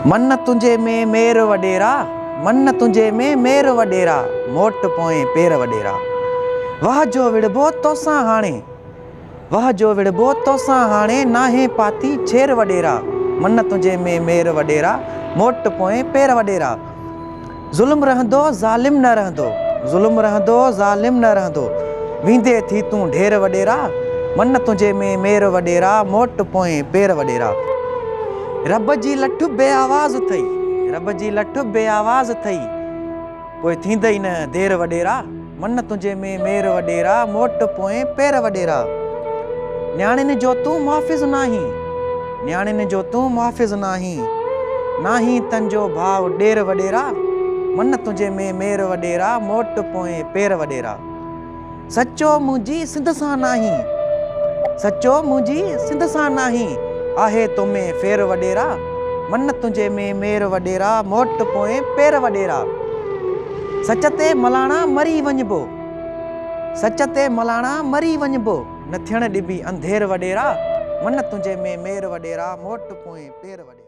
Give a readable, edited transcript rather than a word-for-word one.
मन तुंहिंजे में मेर वॾेरा, मन तुंहिंजे में मेर वॾेरा, मोट पोएं पेर वॾेरा। वाह जो विड़बो तोसां हाणे, वाह जो विड़बो तोसां हाणे, नाहे पाती छेर वॾेरा। मन तुंहिंजे में मेर वॾेरा, मोट पोएं पेर वॾेरा। ज़ुल्म रहंदो ज़ालिम न रहंदो, ज़ुल्म रहंदो ज़ालिम न रहंदो, वींदे थी तूं ढेर वॾेरा। मन तुंहिंजे में मेर वॾेरा, मोट पोएं पेर वॾेरा। रब जी लठ बेआवाज़ थई, रब जी लठ बेआवाज़ थई, पोइ थींदई न देर वॾेरा। मन तुंहिंजे में मेर वॾेरा, मोट पोएं पेर वॾेरा। न्याणियुनि जो तूं मुहाफ़िज़ नाहीं, न्याणियुनि जो तूं मुहाफ़िज़ नाहीं, नाहीं तंहिंजो भाउ ॾेर वॾेरा। मन तुंहिंजे में मेर वॾेरा, मोट पोएं पेर वॾेरा। सचो मुंहिंजी सिंध सां नाहीं, सचो मुंहिंजी सिंध सां नाहीं, आहे तोमें फेर वॾेरा। मन तुंहिंजे में मेर वॾेरा, मोट पोएं पेर वॾेरा। सच ते मलाणा मरी वञिबो, सच ते मलाणा मरी वञिबो, न थियण ॾिबी अंधेर वॾेरा। मन तुंहिंजे में मेर वॾेरा, मोट पोएं पेर वॾेरा।